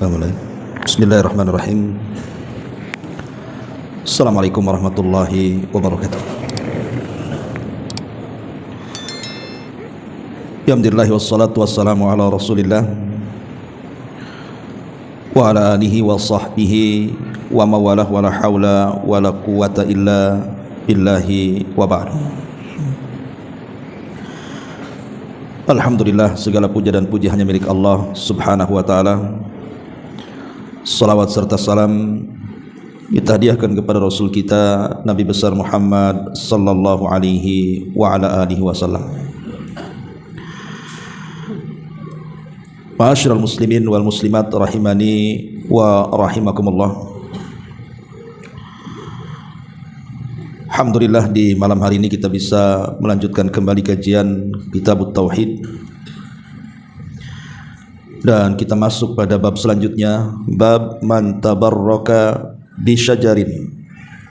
Bismillahirrahmanirrahim. Assalamualaikum warahmatullahi wabarakatuh. Alhamdulillah wassalatu wassalamu ala rasulillah wa ala alihi wa sahbihi wa mawalah wa la hawla wa la quwata illa billahi wa ba'du. Alhamdulillah, segala puja dan puji hanya milik Allah subhanahu wa ta'ala. Salawat serta salam kita hadiahkan kepada Rasul kita Nabi besar Muhammad sallallahu alaihi wa ala alihi wasallam. Ma'asyiral muslimin wal muslimat rahimani wa rahimakumullah. Alhamdulillah, di malam hari ini kita bisa melanjutkan kembali kajian Kitabut Tauhid. Dan kita masuk pada bab selanjutnya, bab man tabarraka bi syajarin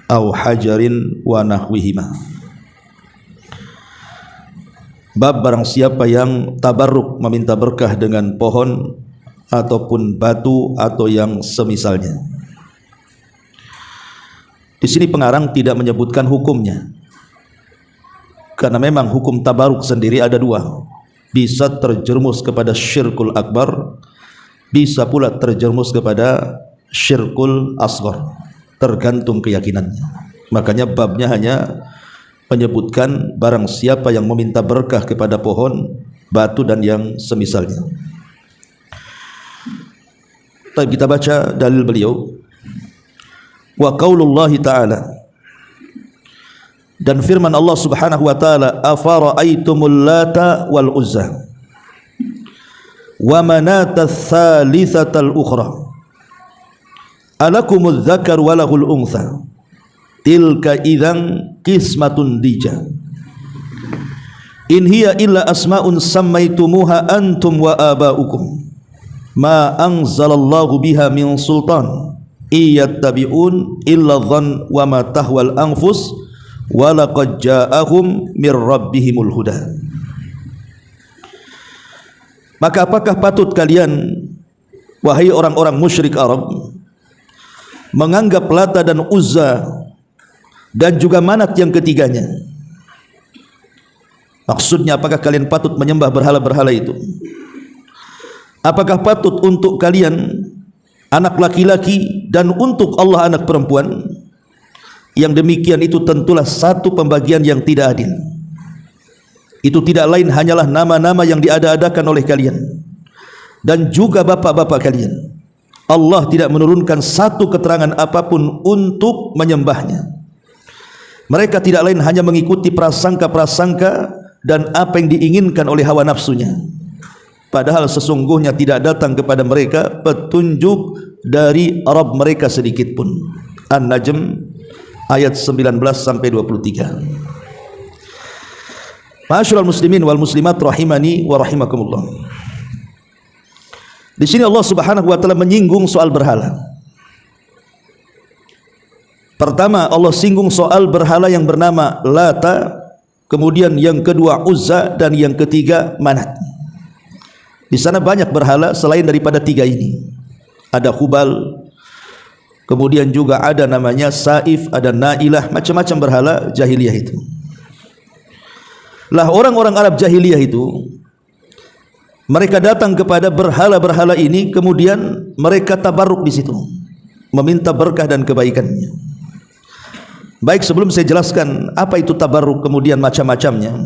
aw hajarin wa nahwihima. Bab barang siapa yang tabarruk, meminta berkah dengan pohon ataupun batu atau yang semisalnya. Di sini pengarang tidak menyebutkan hukumnya, karena memang hukum tabarruk sendiri ada dua. Bisa terjerumus kepada syirkul akbar, bisa pula terjerumus kepada syirkul asghar, tergantung keyakinannya. Makanya babnya hanya menyebutkan barang siapa yang meminta berkah kepada pohon, batu dan yang semisalnya. Baik, kita baca dalil beliau. Wa qaulullahi ta'ala, dan firman Allah subhanahu wa ta'ala, afara'aitumul lata wal uzza wa manata tsalitsatal ukhra alakumudz dzakar wa lahul untha tilka idzan qismatun dija in hiya illa asma'un sammaitumuha antum wa aba'ukum ma anzalallahu biha min sultan iyattabi'un illa dhann wa ma tahwal anfus walaqad ja'ahum mir rabbihimul huda. Maka apakah patut kalian, wahai orang-orang musyrik Arab, menganggap Lata dan Uzza dan juga Manat yang ketiganya? Maksudnya, apakah kalian patut menyembah berhala-berhala itu? Apakah patut untuk kalian anak laki-laki dan untuk Allah anak perempuan? Yang demikian itu tentulah satu pembagian yang tidak adil. Itu tidak lain hanyalah nama-nama yang diada-adakan oleh kalian dan juga bapak-bapak kalian. Allah tidak menurunkan satu keterangan apapun untuk menyembahnya. Mereka tidak lain hanya mengikuti prasangka-prasangka dan apa yang diinginkan oleh hawa nafsunya, padahal sesungguhnya tidak datang kepada mereka petunjuk dari Rabb mereka sedikit pun. An-Najm ayat 19 sampai 23. Ma'asyiral muslimin wal muslimat rahimani wa rahimakumullah. Di sini Allah Subhanahu wa taala menyinggung soal berhala. Pertama, Allah singgung soal berhala yang bernama Lata, kemudian yang kedua Uzza, dan yang ketiga Manat. Di sana banyak berhala selain daripada tiga ini. Ada Hubal, kemudian juga ada namanya Saif, ada Nailah, macam-macam berhala jahiliyah itu. Lah orang-orang Arab jahiliyah itu, mereka datang kepada berhala-berhala ini, kemudian mereka tabarruk di situ, meminta berkah dan kebaikannya. Baik, sebelum saya jelaskan apa itu tabarruk kemudian macam-macamnya,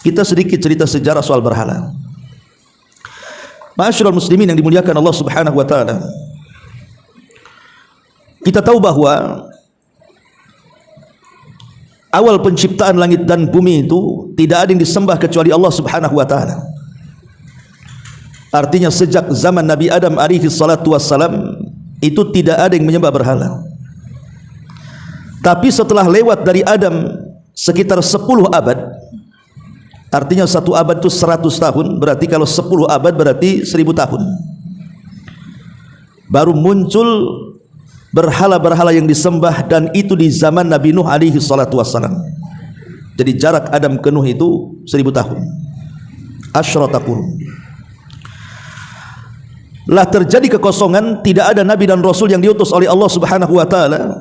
kita sedikit cerita sejarah soal berhala. Ma'asyiral muslimin yang dimuliakan Allah Subhanahu wa taala. Kita tahu bahwa awal penciptaan langit dan bumi itu tidak ada yang disembah kecuali Allah Subhanahu wa taala. Artinya sejak zaman Nabi Adam alaihi salatu wassalam itu tidak ada yang menyembah berhala. Tapi setelah lewat dari Adam sekitar 10 abad, artinya satu abad itu 100 tahun, berarti kalau 10 abad berarti 1000 tahun, baru muncul berhala-berhala yang disembah, dan itu di zaman Nabi Nuh alaihi salatu wassalam. Jadi jarak Adam ke Nuh itu 1000 tahun, asyrata qurun. lah terjadi kekosongan, tidak ada nabi dan rasul yang diutus oleh Allah Subhanahu wa taala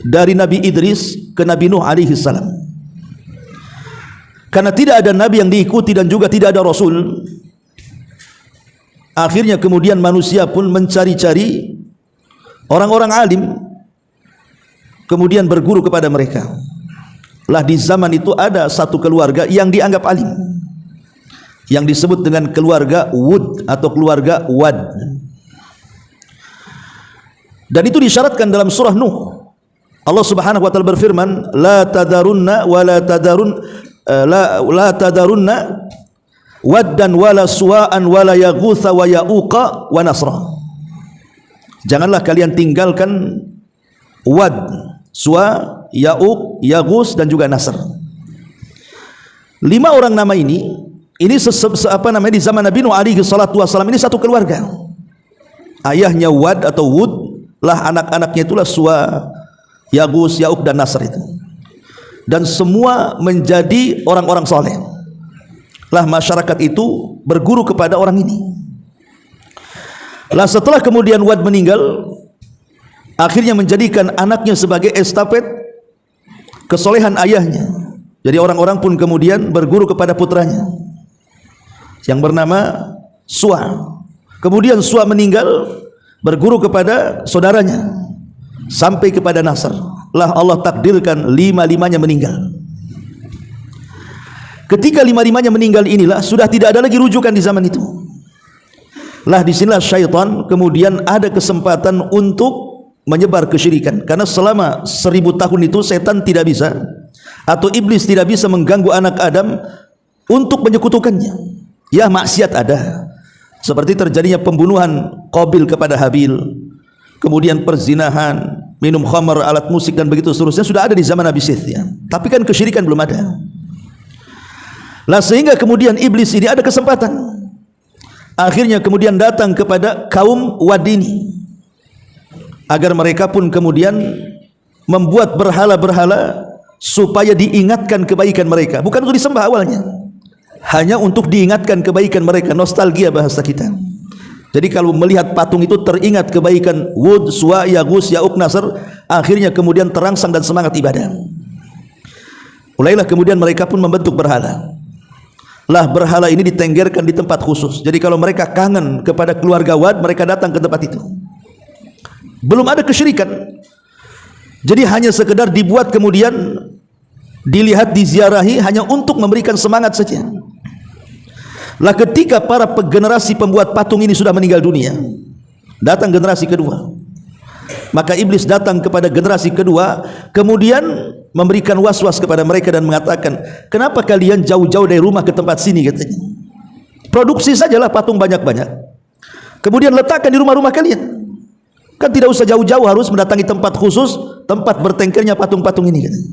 dari Nabi Idris ke Nabi Nuh alaihi salam. Karena tidak ada nabi yang diikuti dan juga tidak ada rasul, akhirnya kemudian manusia pun mencari-cari orang-orang alim, kemudian berguru kepada mereka. Lah di zaman itu ada satu keluarga yang dianggap alim, yang disebut dengan keluarga Wud atau keluarga Wad. Dan itu disyaratkan dalam surah Nuh. Allah Subhanahu wa taala berfirman, la tadarunna wa la tadarun la tadarunna waddan wala suwa'an wala yaghutha wa ya'uqa wa nasra. Janganlah kalian tinggalkan Wad, Suwa, Ya'uq, Yaghus dan juga Nasr. 5 orang nama ini di zaman Nabi Nuh alaihi salatu wasallam ini satu keluarga. Ayahnya Wad atau Wud, lah anak-anaknya itulah Suwa, Yaghus, Ya'uq dan Nasr itu. Dan semua menjadi orang-orang soleh. Lah masyarakat itu berguru kepada orang ini. Lah setelah kemudian Wad meninggal, akhirnya menjadikan anaknya sebagai estafet kesolehan ayahnya. Jadi orang-orang pun kemudian berguru kepada putranya yang bernama Suwa. Kemudian Suwa meninggal, berguru kepada saudaranya sampai kepada Nasr. Lah Allah takdirkan 5-5-nya meninggal. Ketika 5-5-nya meninggal inilah sudah tidak ada lagi rujukan di zaman itu. Lah disinilah syaitan kemudian ada kesempatan untuk menyebar kesyirikan. Karena selama 1000 tahun itu setan tidak bisa, atau iblis tidak bisa mengganggu anak Adam untuk menyekutukannya. Ya, maksiat ada, seperti terjadinya pembunuhan Qabil kepada Habil, kemudian perzinahan, minum khamar, alat musik dan begitu seterusnya sudah ada di zaman Nabi Syith ya. Tapi kan kesyirikan belum ada. Lah sehingga kemudian iblis ini ada kesempatan. Akhirnya kemudian datang kepada kaum Wad ini agar mereka pun kemudian membuat berhala-berhala supaya diingatkan kebaikan mereka. Bukan untuk disembah awalnya, hanya untuk diingatkan kebaikan mereka. Nostalgia bahasa kita. Jadi kalau melihat patung itu teringat kebaikan Wud, Suwa, Yaghus, Ya'uq, Nasr, akhirnya kemudian terangsang dan semangat ibadah. Mulailah kemudian mereka pun membentuk berhala. Lah berhala ini ditenggerkan di tempat khusus. Jadi kalau mereka kangen kepada keluarga Wad, mereka datang ke tempat itu. Belum ada kesyirikan. Jadi hanya sekedar dibuat kemudian dilihat, diziarahi hanya untuk memberikan semangat saja. Lah ketika para generasi pembuat patung ini sudah meninggal dunia, datang generasi kedua. Maka iblis datang kepada generasi kedua, kemudian memberikan was-was kepada mereka dan mengatakan, kenapa kalian jauh-jauh dari rumah ke tempat sini, katanya. Produksi sajalah patung banyak-banyak, kemudian letakkan di rumah-rumah kalian. Kan tidak usah jauh-jauh harus mendatangi tempat khusus, tempat bertengkernya patung-patung ini, katanya.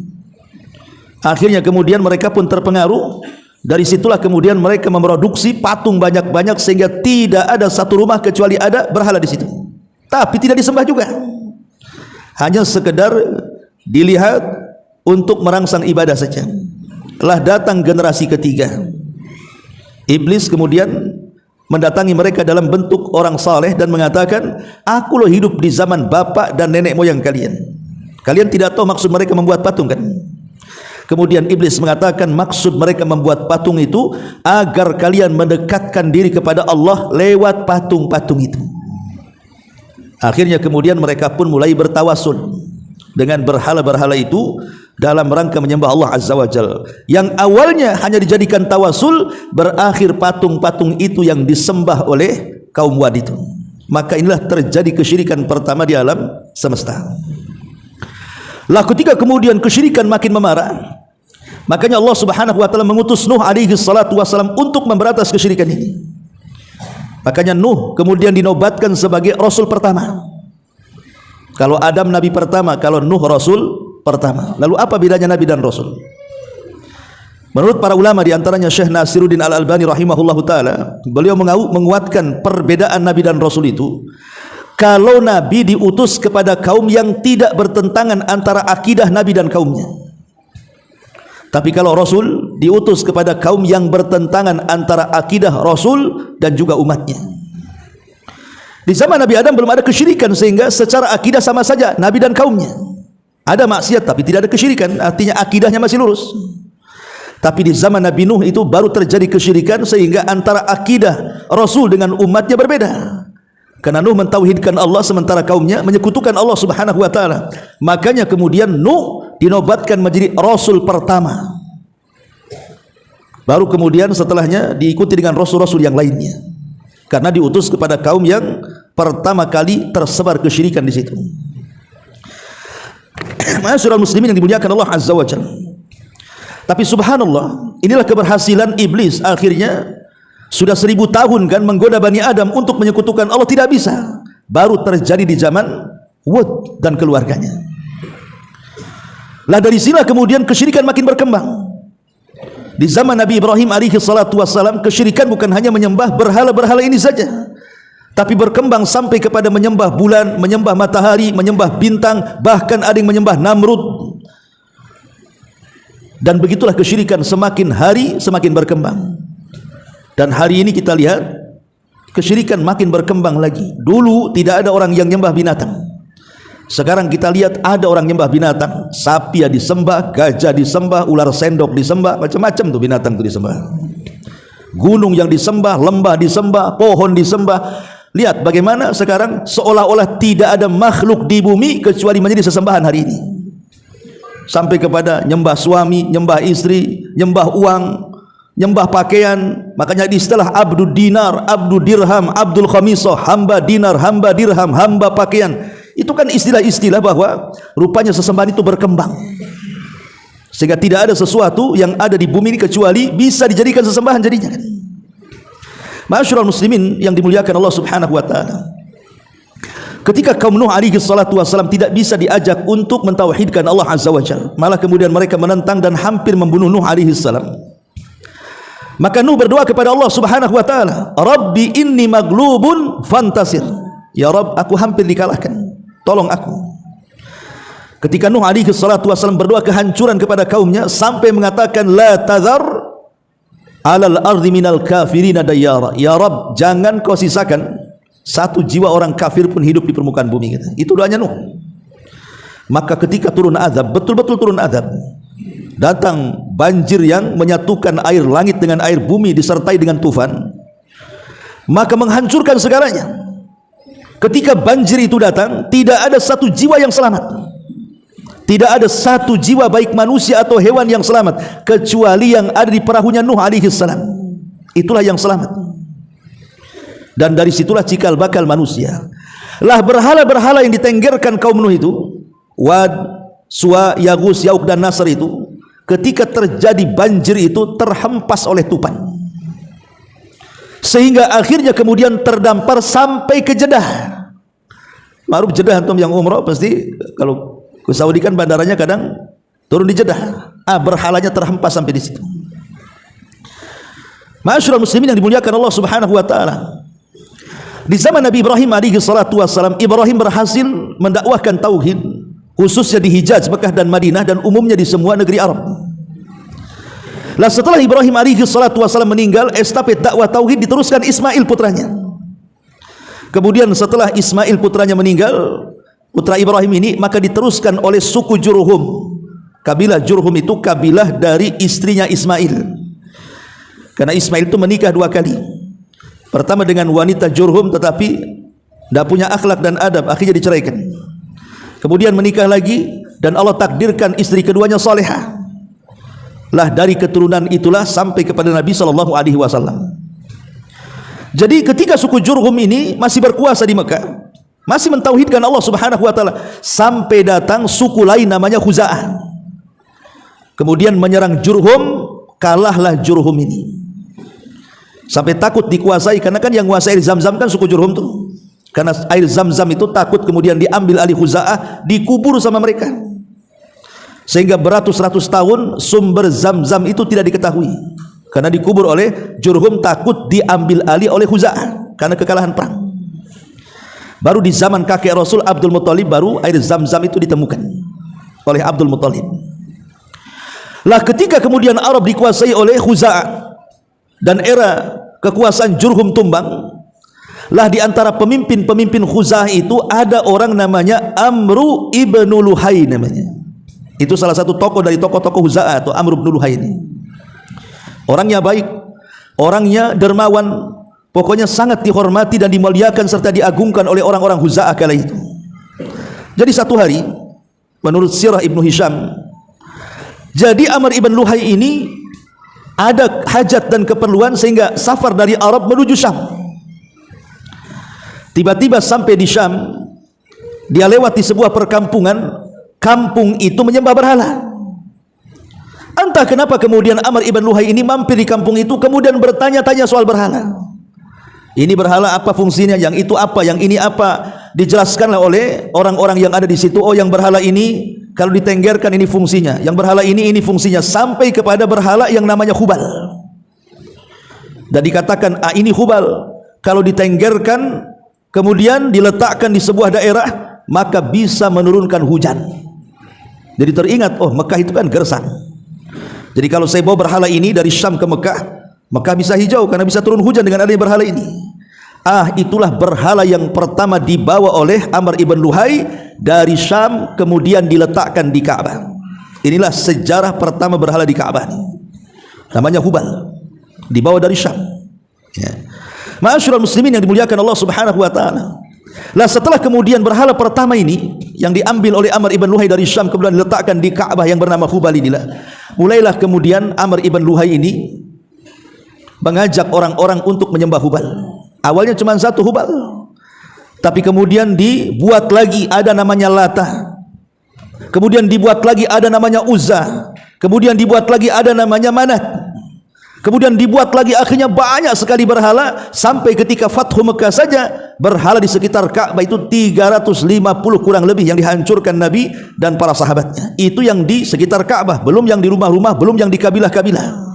Akhirnya kemudian mereka pun terpengaruh. Dari situlah kemudian mereka memproduksi patung banyak-banyak sehingga tidak ada satu rumah kecuali ada berhala di situ. Tapi tidak disembah juga. Hanya sekedar dilihat untuk merangsang ibadah saja. Telah datang generasi ketiga. Iblis kemudian mendatangi mereka dalam bentuk orang saleh dan mengatakan, aku loh hidup di zaman bapak dan nenek moyang kalian. Kalian tidak tahu maksud mereka membuat patung kan? Kemudian iblis mengatakan maksud mereka membuat patung itu agar kalian mendekatkan diri kepada Allah lewat patung-patung itu. Akhirnya kemudian mereka pun mulai bertawasul dengan berhala-berhala itu dalam rangka menyembah Allah Azza wa Jalla. Yang awalnya hanya dijadikan tawasul, berakhir patung-patung itu yang disembah oleh kaum Wad itu. Maka inilah terjadi kesyirikan pertama di alam semesta. Lah ketika kemudian kesyirikan makin memarah, makanya Allah Subhanahu wa taala mengutus Nuh alaihi salatu wasalam untuk memberantas kesyirikan ini. Makanya Nuh kemudian dinobatkan sebagai rasul pertama. Kalau Adam nabi pertama, kalau Nuh rasul pertama. Lalu apa bedanya nabi dan rasul? Menurut para ulama di antaranya Syekh Nasiruddin Al-Albani rahimahullahu taala, beliau menguatkan perbedaan nabi dan rasul itu. Kalau nabi diutus kepada kaum yang tidak bertentangan antara akidah nabi dan kaumnya. Tapi kalau rasul diutus kepada kaum yang bertentangan antara akidah rasul dan juga umatnya. Di zaman Nabi Adam belum ada kesyirikan, sehingga secara akidah sama saja Nabi dan kaumnya. Ada maksiat tapi tidak ada kesyirikan, artinya akidahnya masih lurus. Tapi di zaman Nabi Nuh itu baru terjadi kesyirikan, sehingga antara akidah Rasul dengan umatnya berbeda. Karena Nuh mentauhidkan Allah sementara kaumnya menyekutukan Allah Subhanahu wa taala. Makanya kemudian Nuh dinobatkan menjadi Rasul pertama. Baru kemudian setelahnya diikuti dengan rasul-rasul yang lainnya. Karena diutus kepada kaum yang pertama kali tersebar kesyirikan di situ. Ma'asyiral muslimin yang dimuliakan Allah Azza wa Jalla. Tapi subhanallah, inilah keberhasilan iblis. Akhirnya sudah 1000 tahun kan menggoda Bani Adam untuk menyekutukan Allah, tidak bisa. Baru terjadi di zaman Hud dan keluarganya. Lah dari sini kemudian kesyirikan makin berkembang. Di zaman Nabi Ibrahim alaihi salatu wassalam, kesyirikan bukan hanya menyembah berhala-berhala ini saja, tapi berkembang sampai kepada menyembah bulan, menyembah matahari, menyembah bintang, bahkan ada yang menyembah Namrud. Dan begitulah kesyirikan semakin hari semakin berkembang. Dan hari ini kita lihat kesyirikan makin berkembang lagi. Dulu tidak ada orang yang menyembah binatang. Sekarang kita lihat ada orang nyembah binatang. Sapi ya disembah, gajah disembah, ular sendok disembah, macam-macam tuh binatang itu disembah. Gunung yang disembah, lembah disembah, pohon disembah. Lihat bagaimana sekarang seolah-olah tidak ada makhluk di bumi kecuali menjadi sesembahan hari ini. Sampai kepada nyembah suami, nyembah istri, nyembah uang, nyembah pakaian. Makanya di istilah abdul dinar, abdul dirham, abdul khamisah, hamba dinar, hamba dirham, hamba pakaian. Itu kan istilah-istilah bahwa rupanya sesembahan itu berkembang, sehingga tidak ada sesuatu yang ada di bumi ini kecuali bisa dijadikan sesembahan jadinya kan. Ma'asyiral muslimin yang dimuliakan Allah Subhanahu wa taala, ketika kaum Nuh alaihi salatu wasallam tidak bisa diajak untuk mentauhidkan Allah Azza wa Jalla, malah kemudian mereka menentang dan hampir membunuh Nuh alaihi salam. Maka Nuh berdoa kepada Allah Subhanahu wa taala, Rabbi inni maglubun fantasir. Ya Rabb, aku hampir dikalahkan, tolong aku. Ketika Nuh alaihi salatu wasallam berdoa kehancuran kepada kaumnya, sampai mengatakan la tadhar alal ardi minal kafirina dayyara. Ya Rabb, jangan kau sisakan satu jiwa orang kafir pun hidup di permukaan bumi. Itu doanya Nuh. Maka ketika turun azab, betul-betul turun azab, datang banjir yang menyatukan air langit dengan air bumi disertai dengan tufan, maka menghancurkan segalanya. Ketika banjir itu datang, tidak ada satu jiwa yang selamat. Tidak ada satu jiwa baik manusia atau hewan yang selamat kecuali yang ada di perahunya Nuh alaihi salam. Itulah yang selamat. Dan dari situlah cikal bakal manusia. Lah berhala-berhala yang ditenggerkan kaum Nuh itu, Wad, Suwa, Yagus, Yauk dan Nasr itu, ketika terjadi banjir itu terhempas oleh tupan, sehingga akhirnya kemudian terdampar sampai ke Jeddah. Ma'ruf Jeddah, antum yang umrah pasti kalau ke Saudi kan bandaranya kadang turun di Jeddah. Berhalanya terhempas sampai di situ. Ma'asyiral muslimin yang dimuliakan Allah Subhanahu wa taala, di zaman Nabi Ibrahim alaihi salatu wassalam, Ibrahim berhasil mendakwahkan tauhid, khususnya di Hijaz, Mekah dan Madinah, dan umumnya di semua negeri Arab. Lah setelah Ibrahim alaihi salatu wassalam meninggal, estafet dakwah tauhid diteruskan Ismail putranya. Kemudian setelah Ismail putranya meninggal, putra Ibrahim ini, maka diteruskan oleh suku Jurhum. Kabilah Jurhum itu kabilah dari istrinya Ismail. Karena Ismail itu menikah 2 kali. Pertama dengan wanita Jurhum tetapi tidak punya akhlak dan adab, akhirnya diceraikan. Kemudian menikah lagi dan Allah takdirkan istri keduanya salihah. Lah dari keturunan itulah sampai kepada Nabi sallallahu alaihi wasallam. Jadi ketika suku Jurhum ini masih berkuasa di Mekah, masih mentauhidkan Allah Subhanahu wa taala, sampai datang suku lain namanya Khuza'ah. Kemudian menyerang Jurhum, kalahlah Jurhum ini. Sampai takut dikuasai, karena kan yang menguasai air Zam-Zam kan suku Jurhum tuh. Karena air Zam-Zam itu takut kemudian diambil alih Khuza'ah, dikubur sama mereka. Sehingga beratus-ratus tahun sumber Zam-Zam itu tidak diketahui, karena dikubur oleh Jurhum, takut diambil alih oleh Khuza'ah karena kekalahan perang. Baru di zaman kakek Rasul Abdul Muttalib baru air Zam-Zam itu ditemukan oleh Abdul Muttalib. Lah ketika kemudian Arab dikuasai oleh Khuza'ah dan era kekuasaan Jurhum tumbang, Lah di antara pemimpin-pemimpin Khuza'ah itu ada orang namanya Amru ibnu Luhai namanya. Itu salah satu tokoh dari tokoh-tokoh Khuza'ah atau Amru ibnu Luhai ini. Orangnya baik, orangnya dermawan, pokoknya sangat dihormati dan dimuliakan serta diagungkan oleh orang-orang Khuza'ah kala itu. Jadi satu hari menurut sirah Ibnu Hisham, jadi Amr ibn Luhai ini ada hajat dan keperluan sehingga safar dari Arab menuju Syam. Tiba-tiba sampai di Syam, dia lewati sebuah perkampungan. Kampung itu menyembah berhala. Entah kenapa kemudian Amr ibn Luhai ini mampir di kampung itu, kemudian bertanya-tanya soal berhala. Ini berhala apa fungsinya, yang itu apa, yang ini apa. Dijelaskanlah oleh orang-orang yang ada di situ. Oh, yang berhala ini kalau ditenggerkan ini fungsinya, yang berhala ini fungsinya, sampai kepada berhala yang namanya Hubal. Dan dikatakan, ini Hubal kalau ditenggerkan kemudian diletakkan di sebuah daerah, maka bisa menurunkan hujan. Jadi teringat, oh Mekah itu kan gersang. Jadi kalau saya bawa berhala ini dari Syam ke Mekah, Mekah bisa hijau karena bisa turun hujan dengan adanya berhala ini. Itulah berhala yang pertama dibawa oleh Amr ibn Luhai dari Syam, kemudian diletakkan di Ka'bah. Inilah sejarah pertama berhala di Ka'bah. Namanya Hubal, dibawa dari Syam. Ya. Ma'asyiral muslimin yang dimuliakan Allah Subhanahu wa taala. Lah setelah kemudian berhala pertama ini yang diambil oleh Amr ibn Luhai dari Syam kemudian diletakkan di Ka'bah yang bernama Hubal inilah, mulailah kemudian Amr ibn Luhai ini mengajak orang-orang untuk menyembah Hubal. Awalnya cuma satu Hubal, tapi kemudian dibuat lagi ada namanya Lata, kemudian dibuat lagi ada namanya Uzza, kemudian dibuat lagi ada namanya Manat, kemudian dibuat lagi, akhirnya banyak sekali berhala, sampai ketika Fathu Mekah saja berhala di sekitar Ka'bah itu 350 kurang lebih yang dihancurkan Nabi dan para sahabatnya. Itu yang di sekitar Ka'bah, belum yang di rumah-rumah, belum yang di kabilah-kabilah.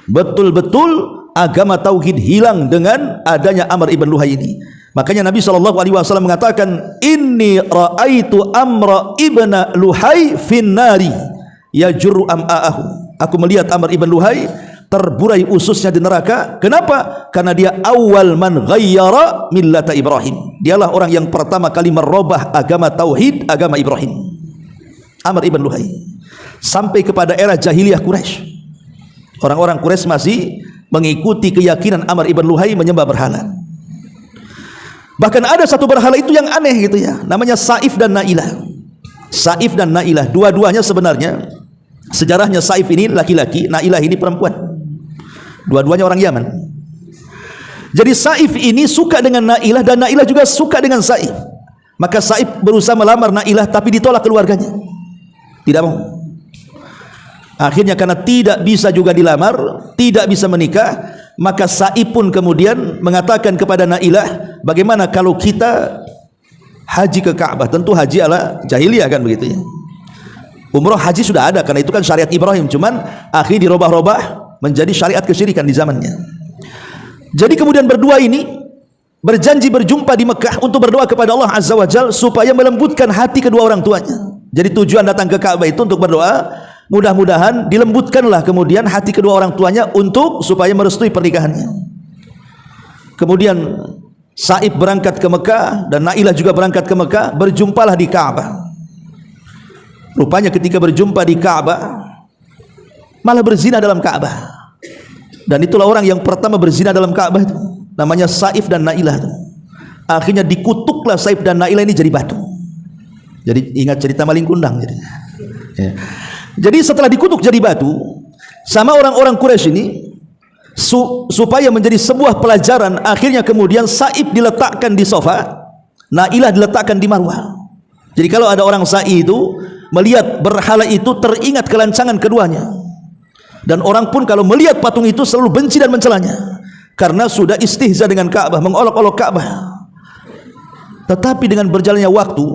Betul-betul agama tauhid hilang dengan adanya Amr ibn Luhai ini. Makanya Nabi SAW mengatakan, inni ra'aitu Amr ibn Luhai finnari yajurru am'a'ahu. Aku melihat Amr ibn Luhai terburai ususnya di neraka. Kenapa? Karena dia awal man ghayyara millata Ibrahim. Dialah orang yang pertama kali merubah agama tauhid, agama Ibrahim. Amr ibn Luhai. Sampai kepada era jahiliyah Quraisy, orang-orang Quraisy masih mengikuti keyakinan Amr ibn Luhai menyembah berhala. Bahkan ada satu berhala itu yang aneh gitu ya, namanya Saif dan Nailah. Saif dan Nailah, dua-duanya sebenarnya sejarahnya, Saif ini laki-laki, Nailah ini perempuan. Dua-duanya orang Yaman. Jadi Saif ini suka dengan Nailah dan Nailah juga suka dengan Saif. Maka Saif berusaha melamar Nailah tapi ditolak keluarganya. Tidak mau. Akhirnya karena tidak bisa juga dilamar, tidak bisa menikah, maka Saif pun kemudian mengatakan kepada Nailah, bagaimana kalau kita haji ke Ka'bah? Tentu haji ala jahiliyah kan begitu ya. Umroh haji sudah ada karena itu kan syariat Ibrahim, cuman akhirnya dirubah-rubah menjadi syariat kesyirikan di zamannya. Jadi kemudian berdua ini berjanji berjumpa di Mekah untuk berdoa kepada Allah Azza wa Jalla supaya melembutkan hati kedua orang tuanya. Jadi tujuan datang ke Ka'bah itu untuk berdoa, mudah-mudahan dilembutkanlah kemudian hati kedua orang tuanya untuk supaya merestui pernikahannya. Kemudian Saif berangkat ke Mekah dan Nailah juga berangkat ke Mekah, berjumpalah di Ka'bah. Rupanya ketika berjumpa di Ka'bah malah berzina dalam Ka'bah. Dan itulah orang yang pertama berzina dalam Ka'bah itu, namanya Saif dan Nailah itu. Akhirnya dikutuklah Saif dan Nailah ini jadi batu. Jadi ingat cerita maling kundang jadi. Ya. Jadi setelah dikutuk jadi batu sama orang-orang Quraisy ini, supaya menjadi sebuah pelajaran, akhirnya kemudian Saif diletakkan di sofa, Nailah diletakkan di marwah. Jadi kalau ada orang sa'i itu melihat berhala itu teringat kelancangan keduanya. Dan orang pun kalau melihat patung itu selalu benci dan mencelanya karena sudah istihza dengan Ka'bah, mengolok-olok Ka'bah. Tetapi dengan berjalannya waktu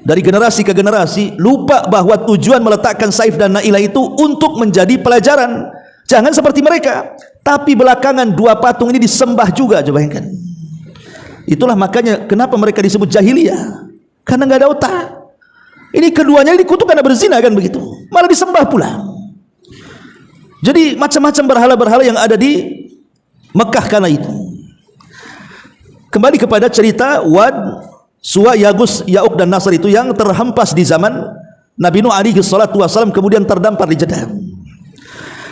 dari generasi ke generasi, lupa bahwa tujuan meletakkan Saif dan Nailah itu untuk menjadi pelajaran. Jangan seperti mereka. Tapi belakangan dua patung ini disembah juga, coba bayangkan. Itulah makanya kenapa mereka disebut jahiliyah, karena nggak ada otak. Ini keduanya dikutuk karena berzina kan begitu, malah disembah pula. Jadi macam-macam berhala-berhala yang ada di Mekah kala itu. kembali kepada cerita Wad, Suwa, Yagus, Ya'uq dan Nasr itu yang terhempas di zaman Nabi Nuh alaihi salatu wasallam, kemudian terdampar di Jeddah.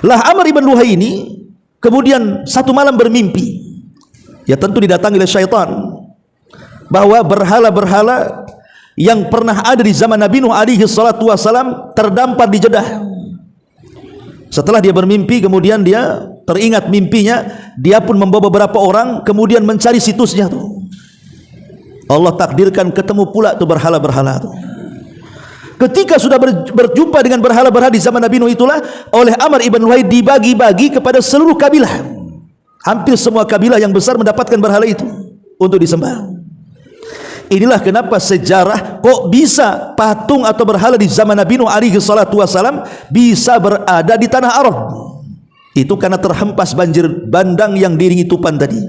Lah Amr ibn Luhai ini kemudian satu malam bermimpi, ya tentu didatangi oleh syaitan, bahwa berhala-berhala yang pernah ada di zaman Nabi Nuh alaihi salatu wasallam terdampar di Jeddah. Setelah dia bermimpi, kemudian dia teringat mimpinya, dia pun membawa beberapa orang kemudian mencari situsnya tuh. Allah takdirkan ketemu pula tuh berhala-berhala tuh. Ketika sudah berjumpa dengan berhala-berhala di zaman Nabi Nuh itulah, oleh Amr ibn Luhai dibagi-bagi kepada seluruh kabilah. Hampir semua kabilah yang besar mendapatkan berhala itu untuk disembah. Inilah kenapa sejarah kok bisa patung atau berhala di zaman Nabi Nuh alaihi salatu wasalam bisa berada di tanah Arab. Itu karena terhempas banjir bandang yang diiringi tupan tadi.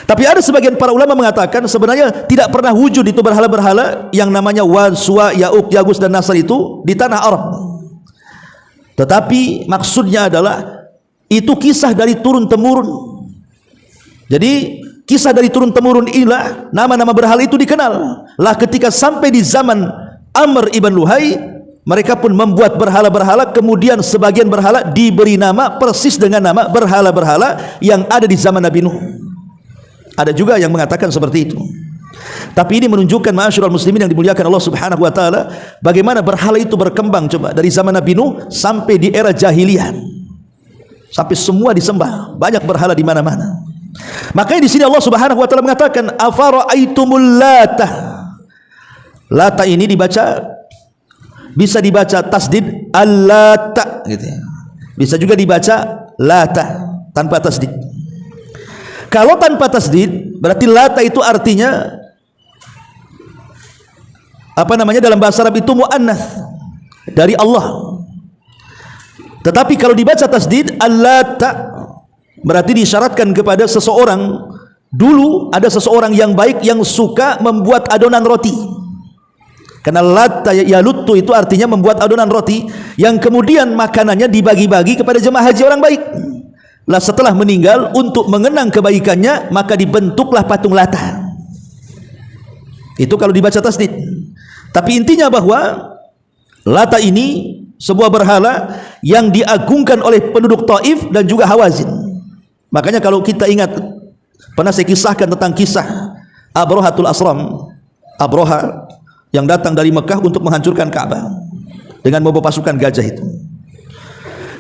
Tapi ada sebagian para ulama mengatakan sebenarnya tidak pernah wujud itu berhala-berhala yang namanya Wad, Suwa, Ya'uq, Yagus dan Nasr itu di tanah Arab. Tetapi maksudnya adalah itu kisah dari turun-temurun. Jadi kisah dari turun-temurun inilah nama-nama berhala itu dikenal. Lah ketika sampai di zaman Amr ibn Luhai, mereka pun membuat berhala-berhala, kemudian sebagian berhala diberi nama persis dengan nama berhala-berhala yang ada di zaman Nabi Nuh. Ada juga yang mengatakan seperti itu. Tapi ini menunjukkan ma'asyiral muslimin yang dimuliakan Allah Subhanahu wa taala, bagaimana berhala itu berkembang coba dari zaman Nabi Nuh sampai di era jahiliyah. Sampai semua disembah, banyak berhala di mana-mana. Makanya di sini Allah Subhanahu wa taala mengatakan afara'aitumul lata. Lata ini bisa dibaca tasdid al-lata gitu ya. Bisa juga dibaca lata tanpa tasdid. Kalau tanpa tasdid berarti lata itu artinya apa namanya, dalam bahasa Arab itu muannats dari Allah. Tetapi kalau dibaca tasdid al-lata berarti disyaratkan kepada seseorang. Dulu ada seseorang yang baik yang suka membuat adonan roti. Karena latta yaluttu itu artinya membuat adonan roti yang kemudian makanannya dibagi-bagi kepada jemaah haji orang baik. Lah setelah meninggal, untuk mengenang kebaikannya maka dibentuklah patung Lata. Itu kalau dibaca tasdid. Tapi intinya bahwa Lata ini sebuah berhala yang diagungkan oleh penduduk Taif dan juga Hawazin. Makanya kalau kita ingat, pernah saya kisahkan tentang kisah Abrohatul Asram, Abroha yang datang dari Mekah untuk menghancurkan Ka'bah dengan membawa pasukan gajah itu.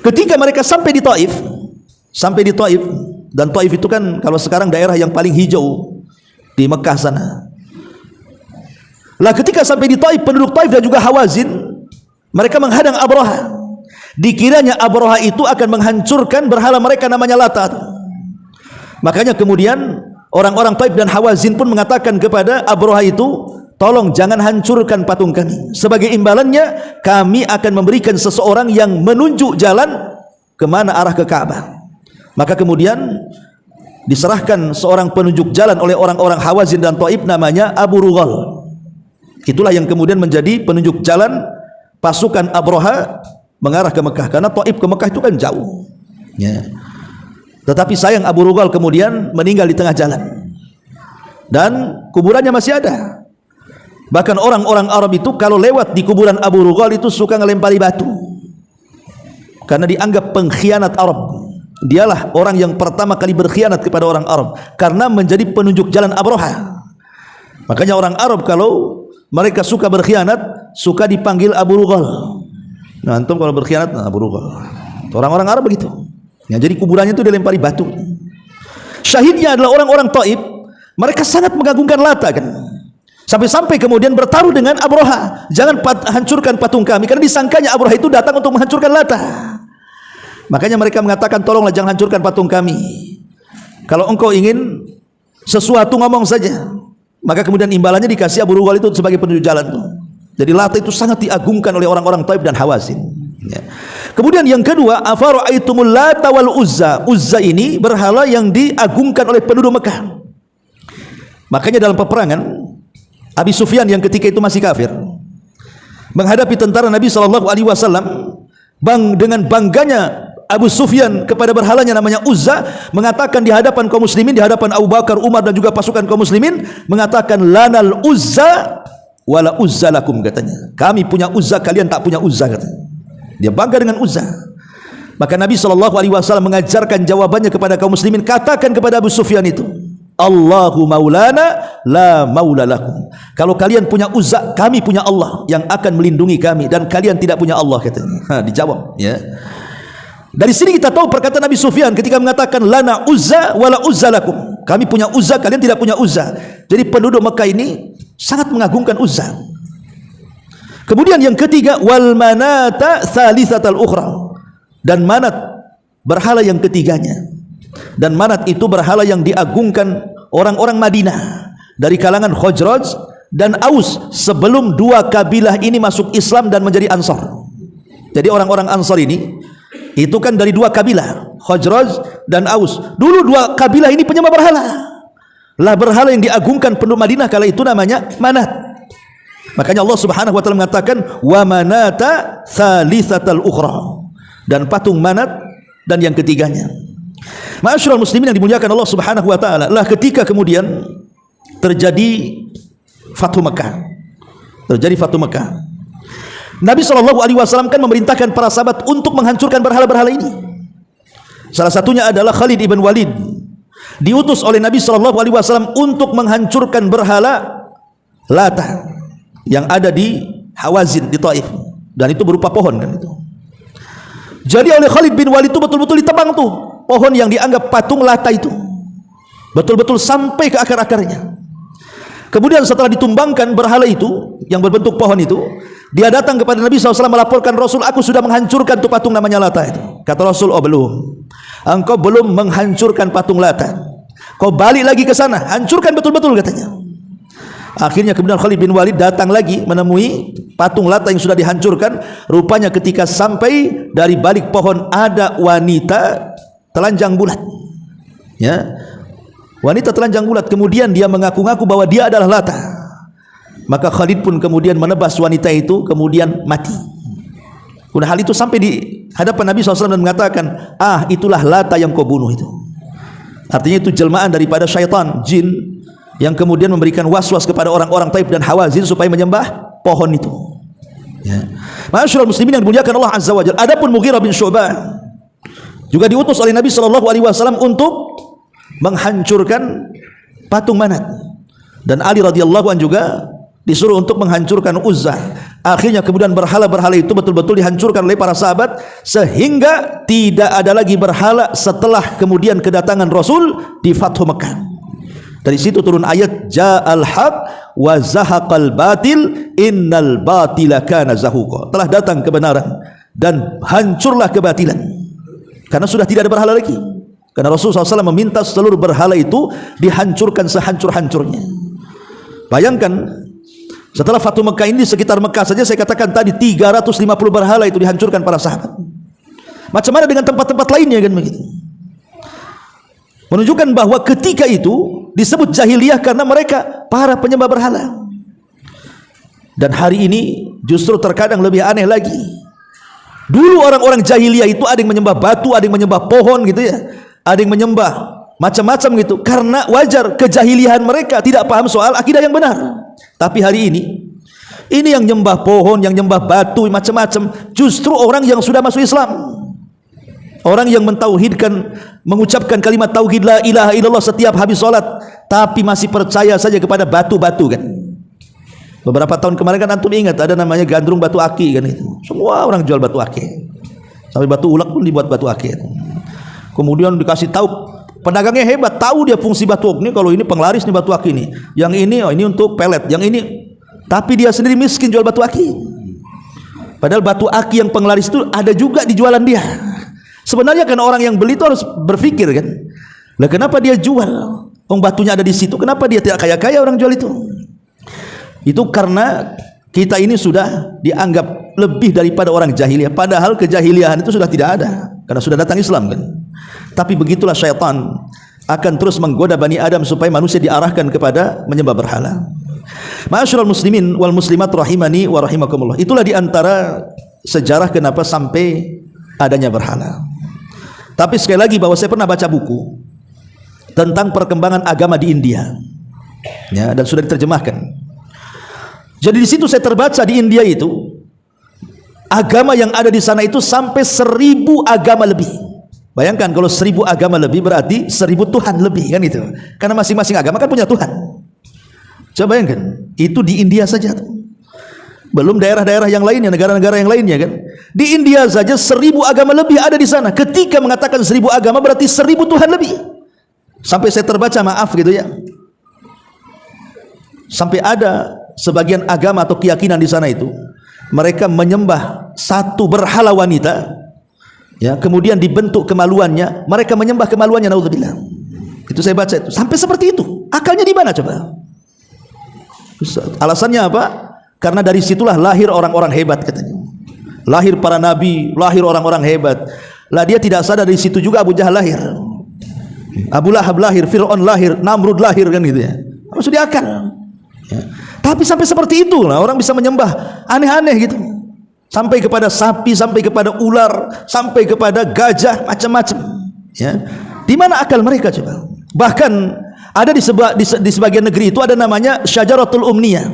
Ketika mereka sampai di Taif, dan Taif itu kan kalau sekarang daerah yang paling hijau di Mekah sana. Lah ketika sampai di Taif, penduduk Taif dan juga Hawazin, mereka menghadang Abroha. Dikiranya Abroha itu akan menghancurkan berhala mereka namanya Lata. Makanya kemudian orang-orang Taif dan Hawazin pun mengatakan kepada Abroha itu, tolong jangan hancurkan patung kami. Sebagai imbalannya kami akan memberikan seseorang yang menunjuk jalan kemana arah ke Ka'bah. Maka kemudian diserahkan seorang penunjuk jalan oleh orang-orang Hawazin dan Taif namanya Abu Rughal. Itulah yang kemudian menjadi penunjuk jalan pasukan Abroha mengarah ke Mekah, karena Taif ke Mekah itu kan jauh ya. Tetapi sayang Abu Rughal kemudian meninggal di tengah jalan dan kuburannya masih ada. Bahkan orang-orang Arab itu kalau lewat di kuburan Abu Rughal itu suka ngelempari batu karena dianggap pengkhianat Arab. Dialah orang yang pertama kali berkhianat kepada orang Arab karena menjadi penunjuk jalan Abroha. Makanya orang Arab kalau mereka suka berkhianat suka dipanggil Abu Rughal. Nah, antum kalau berkhianat Abu Rughal. Orang-orang Arab begitu. Ya, jadi kuburannya itu dilempari batu. Syahidnya adalah orang-orang Taif. Mereka sangat mengagungkan Lata kan. Sampai-sampai kemudian bertaruh dengan Abroha, jangan hancurkan patung kami, karena disangkanya Abroha itu datang untuk menghancurkan Lata. Makanya mereka mengatakan, tolonglah jangan hancurkan patung kami. Kalau engkau ingin sesuatu ngomong saja. Maka kemudian imbalannya dikasih Abu Rughal itu sebagai penunjuk jalan tuh. Jadi Lata itu sangat diagungkan oleh orang-orang Taif dan Hawazin ya. Kemudian yang kedua, afara'aitumul Lata wal Uzza. Uzza ini berhala yang diagungkan oleh penduduk Mekah. Makanya dalam peperangan Abi Sufyan yang ketika itu masih kafir menghadapi tentara Nabi SAW, dengan bangganya Abu Sufyan kepada berhalanya namanya Uzza, mengatakan di hadapan kaum muslimin, di hadapan Abu Bakar, Umar dan juga pasukan kaum muslimin, mengatakan lanal Uzza wala Uzza lakum, katanya. Kami punya Uzza, kalian tak punya Uzza, katanya. Dia bangga dengan Uzza. Maka Nabi SAW mengajarkan jawabannya kepada kaum muslimin, katakan kepada Abu Sufyan itu, Allahu maulana la maula lakum. Kalau kalian punya Uzza, kami punya Allah yang akan melindungi kami, dan kalian tidak punya Allah, katanya. Dijawab, ya. Dari sini kita tahu perkataan Nabi Sufyan ketika mengatakan lana Uzza wala Uzza lakum. Kami punya Uzza, kalian tidak punya Uzza. Jadi penduduk Mekah ini sangat mengagungkan Uzza. Kemudian yang ketiga, wal manata tsalitsatal ukhra. Dan Manat berhala yang ketiganya. Dan Manat itu berhala yang diagungkan orang-orang Madinah dari kalangan Khazraj dan Aus sebelum dua kabilah ini masuk Islam dan menjadi Ansar. Jadi orang-orang Ansar ini itu kan dari dua kabilah, Khazraj dan Aus. Dulu dua kabilah ini penyembah berhala. Lah berhala yang diagungkan penduduk Madinah kala itu namanya Manat. Makanya Allah Subhanahu wa taala mengatakan wa manata tsalitsatal ukhra, dan patung Manat dan yang ketiganya. Ma'asyiral muslimin yang dimuliakan Allah Subhanahu wa taala, lah ketika kemudian terjadi Fathu Mekah. Terjadi Fathu Mekah. Nabi SAW kan memerintahkan para sahabat untuk menghancurkan berhala-berhala ini. Salah satunya adalah Khalid ibn Walid, diutus oleh Nabi SAW untuk menghancurkan berhala Lata yang ada di Hawazin di Taif, dan itu berupa pohon kan itu. Jadi oleh Khalid bin Walid itu betul-betul ditebang tuh pohon yang dianggap patung Lata itu, betul-betul sampai ke akar-akarnya. Kemudian setelah ditumbangkan berhala itu yang berbentuk pohon itu, dia datang kepada Nabi SAW melaporkan, Rasul, aku sudah menghancurkan tuh patung namanya Lata itu. Kata Rasul, oh belum, engkau belum menghancurkan patung Lata, kau balik lagi ke sana, hancurkan betul-betul, katanya. Akhirnya kemudian Khalid bin Walid datang lagi menemui patung Lata yang sudah dihancurkan. Rupanya ketika sampai, dari balik pohon ada wanita telanjang bulat, ya, wanita telanjang bulat. Kemudian dia mengaku-ngaku bahwa dia adalah Lata. Maka Khalid pun kemudian menebas wanita itu, kemudian mati. Kemudian hal itu sampai di hadapan Nabi SAW dan mengatakan, ah, itulah Lata yang kau bunuh itu. Artinya itu jelmaan daripada syaitan, jin, yang kemudian memberikan was-was kepada orang-orang Taif dan Hawazin supaya menyembah pohon itu, ya. Ma'asyiral muslimin yang dimuliakan Allah Azza wa Jalla. Adapun Mughirah bin Syu'bah juga diutus oleh Nabi SAW untuk menghancurkan patung Manat, dan Ali radhiyallahu anhu juga disuruh untuk menghancurkan Uzza. Akhirnya kemudian berhala-berhala itu betul-betul dihancurkan oleh para sahabat, sehingga tidak ada lagi berhala setelah kemudian kedatangan Rasul di Fathu Mekah. Dari situ turun ayat ja'al haq wa zahaqal batil innal batila kana zahuqa. Telah datang kebenaran dan hancurlah kebatilan, karena sudah tidak ada berhala lagi. Karena Rasulullah SAW meminta seluruh berhala itu dihancurkan sehancur-hancurnya. Bayangkan, setelah Fathu Mekah ini, di sekitar Mekah saja saya katakan tadi 350 berhala itu dihancurkan para sahabat. Macam mana dengan tempat-tempat lainnya, kan begitu? Menunjukkan bahwa ketika itu disebut jahiliyah karena mereka para penyembah berhala. Dan hari ini justru terkadang lebih aneh lagi. Dulu orang-orang jahiliyah itu ada yang menyembah batu, ada yang menyembah pohon gitu ya, ada yang menyembah macam-macam gitu, karena wajar kejahiliahan mereka, tidak paham soal akidah yang benar. Tapi hari ini yang nyembah pohon, yang nyembah batu, macam-macam, justru orang yang sudah masuk Islam, orang yang mentauhidkan, mengucapkan kalimat tauhid la ilaha illallah setiap habis sholat, tapi masih percaya saja kepada batu-batu, kan. Beberapa tahun kemarin kan antum ingat ada namanya gandrung batu aki, kan itu. Semua orang jual batu aki. Sampai batu ulak pun dibuat batu aki. Kemudian dikasih tahu, pedagangnya hebat, tahu dia fungsi batu ini, kalau ini penglaris nih batu aki ini. Yang ini, oh ini untuk pelet, yang ini. Tapi dia sendiri miskin jual batu aki. Padahal batu aki yang penglaris itu ada juga di jualan dia. Sebenarnya kan orang yang beli itu harus berpikir, kan. Lah kenapa dia jual? Batunya ada di situ, kenapa dia tidak kaya-kaya orang jual itu? Itu karena kita ini sudah dianggap lebih daripada orang jahiliyah, padahal kejahiliahan itu sudah tidak ada karena sudah datang Islam, kan. Tapi begitulah syaitan akan terus menggoda Bani Adam supaya manusia diarahkan kepada menyembah berhala. Ma'asyiral muslimin wal muslimat rahimani wa rahimakumullah. Itulah diantara sejarah kenapa sampai adanya berhala. Tapi sekali lagi bahwa saya pernah baca buku tentang perkembangan agama di India, ya, dan sudah diterjemahkan. Jadi di situ saya terbaca di India itu agama yang ada di sana itu sampai 1000 agama lebih. Bayangkan kalau 1000 agama lebih berarti 1000 Tuhan lebih, kan itu. Karena masing-masing agama kan punya Tuhan. Coba bayangkan, itu di India saja tuh. Belum daerah-daerah yang lainnya, negara-negara yang lainnya kan. Di India saja 1000 agama lebih ada di sana. Ketika mengatakan 1000 agama berarti 1000 Tuhan lebih. Sampai saya terbaca, maaf gitu ya, sampai ada sebagian agama atau keyakinan di sana itu mereka menyembah satu berhala wanita, ya, kemudian dibentuk kemaluannya, mereka menyembah kemaluannya, naudzubillah. Itu saya baca itu. Sampai seperti itu. Akalnya di mana coba? Alasannya apa? Karena dari situlah lahir orang-orang hebat katanya. Lahir para nabi, lahir orang-orang hebat. Lah dia tidak sadar dari situ juga Abu Jahal lahir. Abu Lahab lahir, Fir'aun lahir, Namrud lahir, kan gitu ya. Harus diakal. Ya. Tapi sampai seperti itu lah orang bisa menyembah aneh-aneh gitu. Sampai kepada sapi, sampai kepada ular, sampai kepada gajah, macam-macam. Ya. Di mana akal mereka coba? Bahkan ada di sebagian negeri itu ada namanya Syajaratul Umniyah.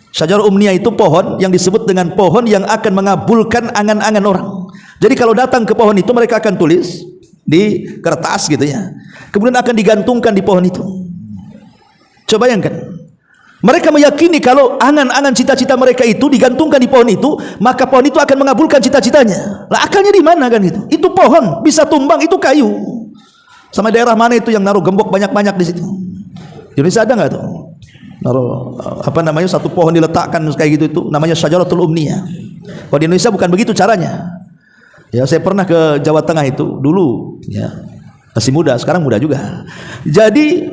Syajarah Umniyah itu pohon yang disebut dengan pohon yang akan mengabulkan angan-angan orang. Jadi kalau datang ke pohon itu mereka akan tulis di kertas gitu ya. Kemudian akan digantungkan di pohon itu. Coba bayangkan. Mereka meyakini kalau angan-angan cita-cita mereka itu digantungkan di pohon itu, maka pohon itu akan mengabulkan cita-citanya. Lah akalnya di mana kan gitu? Itu pohon, bisa tumbang, itu kayu. Sama daerah mana itu yang naruh gembok banyak-banyak di situ? Indonesia ada nggak tuh? Naruh apa namanya, satu pohon diletakkan kayak gitu, itu namanya Syajaratul Umniyah. Kalau di Indonesia bukan begitu caranya. Ya, saya pernah ke Jawa Tengah itu dulu, ya, masih muda, sekarang muda juga. Jadi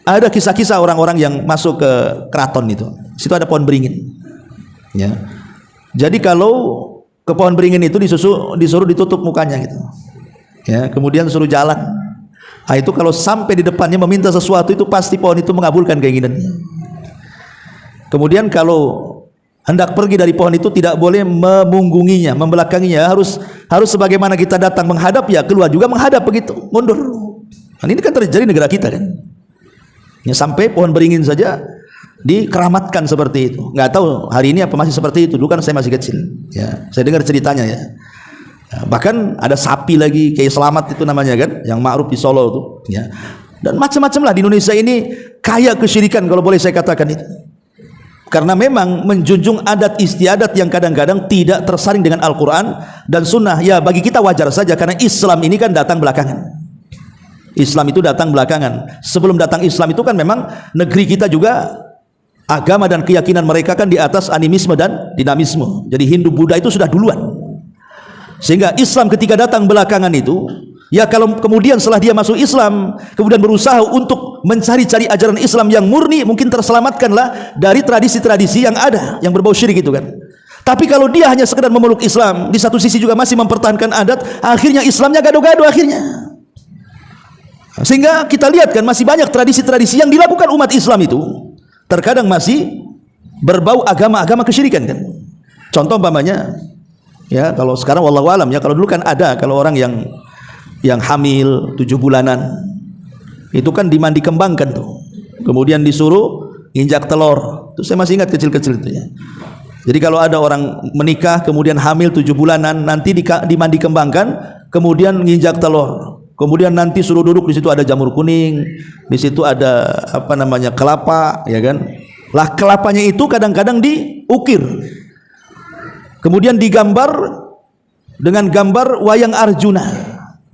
ada kisah-kisah orang-orang yang masuk ke keraton itu. Situ ada pohon beringin. Ya. Jadi kalau ke pohon beringin itu disuruh ditutup mukanya gitu. Ya, kemudian suruh jalan. Nah, itu kalau sampai di depannya meminta sesuatu itu pasti pohon itu mengabulkan keinginannya. Kemudian kalau hendak pergi dari pohon itu tidak boleh memunggunginya, membelakanginya, harus sebagaimana kita datang menghadap, ya keluar juga menghadap begitu, mundur. Nah, ini kan terjadi di negara kita kan. Ya, sampai pohon beringin saja dikeramatkan seperti itu. Nggak tahu hari ini apa masih seperti itu. Dulu kan saya masih kecil. Ya, saya dengar ceritanya ya. Ya, bahkan ada sapi lagi, Kiai Selamat itu namanya kan, yang ma'ruf di Solo itu. Ya. Dan macam-macam lah di Indonesia ini kaya kesyirikan kalau boleh saya katakan itu. Karena memang menjunjung adat istiadat yang kadang-kadang tidak tersaring dengan Al-Quran dan Sunnah. Ya bagi kita wajar saja karena Islam ini kan datang belakangan. Islam itu datang belakangan. Sebelum datang Islam itu kan memang negeri kita juga agama dan keyakinan mereka kan di atas animisme dan dinamisme. Jadi Hindu Buddha itu sudah duluan. Sehingga Islam ketika datang belakangan itu, ya kalau kemudian setelah dia masuk Islam kemudian berusaha untuk mencari-cari ajaran Islam yang murni, mungkin terselamatkanlah dari tradisi-tradisi yang ada yang berbau syirik itu kan. Tapi kalau dia hanya sekedar memeluk Islam, di satu sisi juga masih mempertahankan adat, akhirnya Islamnya gado-gado akhirnya. Sehingga kita lihat kan masih banyak tradisi-tradisi yang dilakukan umat Islam itu terkadang masih berbau agama-agama kesyirikan kan. Contoh umpamanya, ya kalau sekarang wallahu alam ya, kalau dulu kan ada, kalau orang yang hamil 7 bulanan itu kan dimandi kembangkan tuh, kemudian disuruh injak telur. Itu saya masih ingat kecil-kecil itu ya. Jadi kalau ada orang menikah kemudian hamil 7 bulanan, nanti dimandi kembangkan, kemudian nginjak telur. Kemudian nanti suruh duduk, di situ ada jamur kuning, di situ ada apa namanya kelapa, ya kan? Lah kelapanya itu kadang-kadang diukir. Kemudian digambar dengan gambar wayang Arjuna.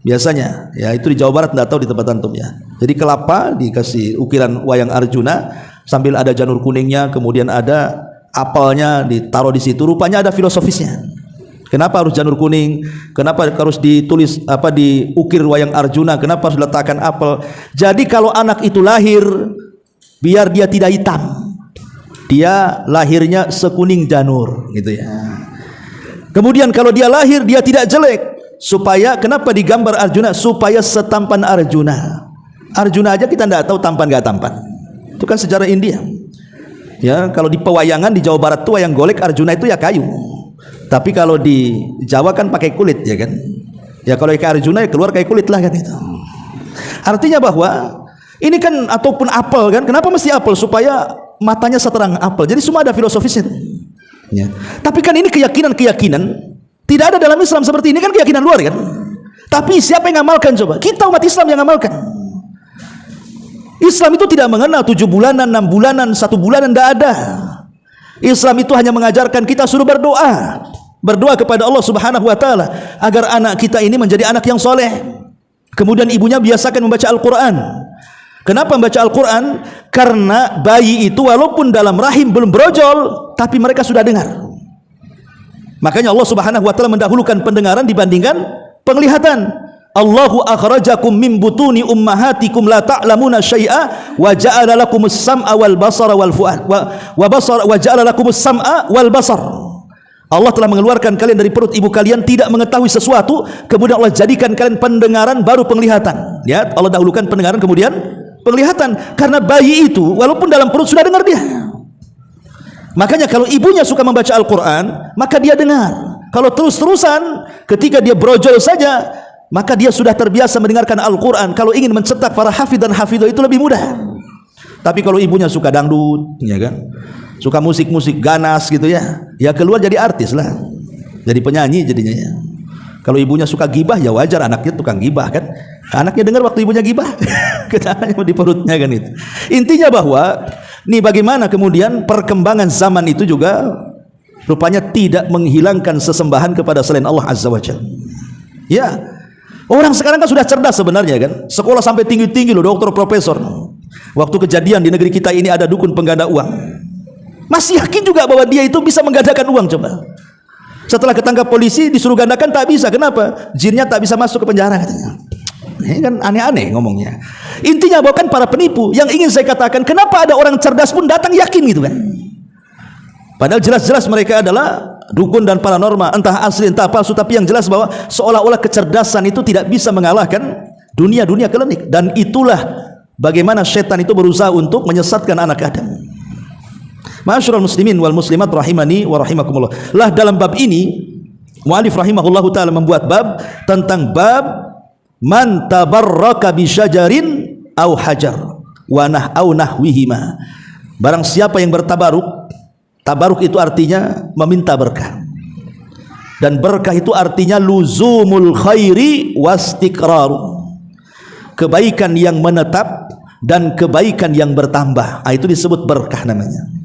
Biasanya, ya itu di Jawa Barat, enggak tahu di tempat antum ya. Jadi kelapa dikasih ukiran wayang Arjuna sambil ada janur kuningnya, kemudian ada apelnya ditaruh di situ. Rupanya ada filosofisnya. Kenapa harus janur kuning? Kenapa harus ditulis apa diukir wayang Arjuna? Kenapa harus diletakkan apel? Jadi kalau anak itu lahir biar dia tidak hitam, dia lahirnya sekuning janur gitu ya. Kemudian kalau dia lahir dia tidak jelek, supaya kenapa digambar Arjuna? Supaya setampan Arjuna. Arjuna aja kita tidak tahu tampan gak tampan. Itu kan sejarah India. Ya, kalau di pewayangan di Jawa Barat tuh wayang golek Arjuna itu ya kayu. Tapi kalau di Jawa kan pakai kulit ya kan. Ya kalau kayak Arjuna ya keluar kayak kulit lah kan itu. Artinya bahwa ini kan ataupun apel kan, kenapa mesti apel? Supaya matanya seterang apel. Jadi semua ada filosofisnya. Ya. Tapi kan ini keyakinan-keyakinan tidak ada dalam Islam seperti ini, kan keyakinan luar kan. Tapi siapa yang ngamalkan coba? Kita umat Islam yang ngamalkan. Islam itu tidak mengenal 7 bulanan, 6 bulanan, 1 bulanan, tidak ada. Islam itu hanya mengajarkan kita suruh berdoa. Berdoa kepada Allah Subhanahu wa taala agar anak kita ini menjadi anak yang soleh. Kemudian ibunya biasakan membaca Al-Quran. Kenapa membaca Al-Quran? Karena bayi itu walaupun dalam rahim belum brojol, tapi mereka sudah dengar. Makanya Allah Subhanahu wa taala mendahulukan pendengaran dibandingkan penglihatan. Allahu akhrajakum min butuni ummahatikum la ta'lamuna syai'a wa ja'ala lakumus sam'a wal basara wal fu'ad wa ja'ala lakumus sam'a wal basar. Allah telah mengeluarkan kalian dari perut ibu kalian tidak mengetahui sesuatu, kemudian Allah jadikan kalian pendengaran baru penglihatan. Ya, Allah dahulukan pendengaran kemudian penglihatan, karena bayi itu walaupun dalam perut sudah dengar dia. Makanya kalau ibunya suka membaca Al-Quran, maka dia dengar. Kalau terus-terusan ketika dia brojol saja, maka dia sudah terbiasa mendengarkan Al-Quran. Kalau ingin mencetak para hafidh dan hafidhah itu lebih mudah. Tapi kalau ibunya suka dangdut, ya kan, suka musik-musik ganas gitu ya, ya keluar jadi artis lah, jadi penyanyi jadinya ya. Kalau ibunya suka gibah, ya wajar anaknya tukang gibah kan. Anaknya dengar waktu ibunya gibah, ketangannya di perutnya kan itu. Intinya bahwa nih bagaimana kemudian perkembangan zaman itu juga rupanya tidak menghilangkan sesembahan kepada selain Allah Azza wa Jalla. Ya, orang sekarang kan sudah cerdas sebenarnya kan, sekolah sampai tinggi-tinggi loh, dokter, profesor. Waktu kejadian di negeri kita ini ada dukun pengganda uang, masih yakin juga bahwa dia itu bisa menggandakan uang. Coba setelah ketangkap polisi disuruh gandakan, tak bisa. Kenapa? Jinnya tak bisa masuk ke penjara katanya. Ini kan aneh-aneh ngomongnya. Intinya bahwa kan para penipu, yang ingin saya katakan, kenapa ada orang cerdas pun datang yakin gitu kan, padahal jelas-jelas mereka adalah dukun dan paranormal, entah asli entah palsu. Tapi yang jelas bahwa seolah-olah kecerdasan itu tidak bisa mengalahkan dunia-dunia klinik. Dan itulah bagaimana setan itu berusaha untuk menyesatkan anak Adam. Ma'asyiral muslimin wal muslimat rahimani wa rahimakumullah. Lah dalam bab ini mu'alif rahimahullahu taala membuat bab tentang bab man tabarraka bi syajarin au hajar wa nahwihima. Barang siapa yang bertabaruk, tabaruk itu artinya meminta berkah, dan berkah itu artinya luzumul khairi wastiqraru, kebaikan yang menetap dan kebaikan yang bertambah. Itu disebut berkah namanya.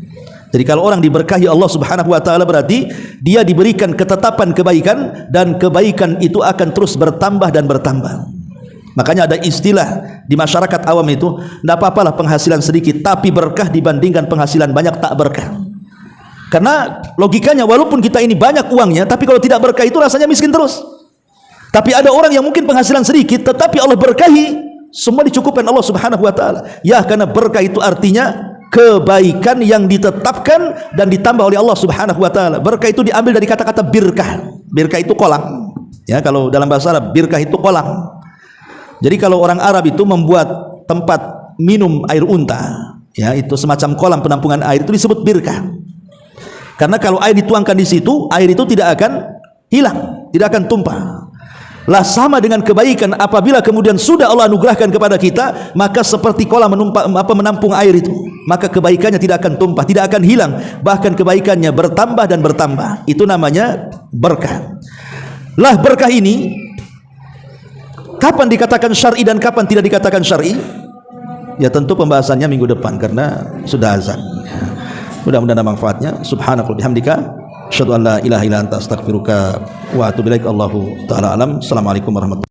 Jadi kalau orang diberkahi Allah Subhanahu wa taala, berarti dia diberikan ketetapan kebaikan, dan kebaikan itu akan terus bertambah dan bertambah. Makanya ada istilah di masyarakat awam itu, tidak apa-apalah penghasilan sedikit, tapi berkah dibandingkan penghasilan banyak tak berkah. Karena logikanya walaupun kita ini banyak uangnya, tapi kalau tidak berkah itu rasanya miskin terus. Tapi ada orang yang mungkin penghasilan sedikit, tetapi Allah berkahi, semua dicukupkan Allah Subhanahu wa taala. Ya, karena berkah itu artinya kebaikan yang ditetapkan dan ditambah oleh Allah Subhanahu wa taala. Berkah itu diambil dari kata-kata birkah. Birkah itu kolam. Ya, kalau dalam bahasa Arab birkah itu kolam. Jadi kalau orang Arab itu membuat tempat minum air unta, ya, itu semacam kolam penampungan air, itu disebut birkah. Karena kalau air dituangkan di situ, air itu tidak akan hilang, tidak akan tumpah. Lah sama dengan kebaikan, apabila kemudian sudah Allah anugerahkan kepada kita, maka seperti kolam menampung air itu, maka kebaikannya tidak akan tumpah, tidak akan hilang, bahkan kebaikannya bertambah dan bertambah. Itu namanya berkah. Lah berkah ini kapan dikatakan syar'i dan kapan tidak dikatakan syar'i? Ya tentu pembahasannya minggu depan karena sudah azan. Mudah-mudahan ada manfaatnya. Subhanakallahumma bihamdika asyhadu an la ilaha illa anta astaghfiruka wa atubu ilaik. Allahu taala alam. Assalamualaikum warahmatullahi wabarakatuh.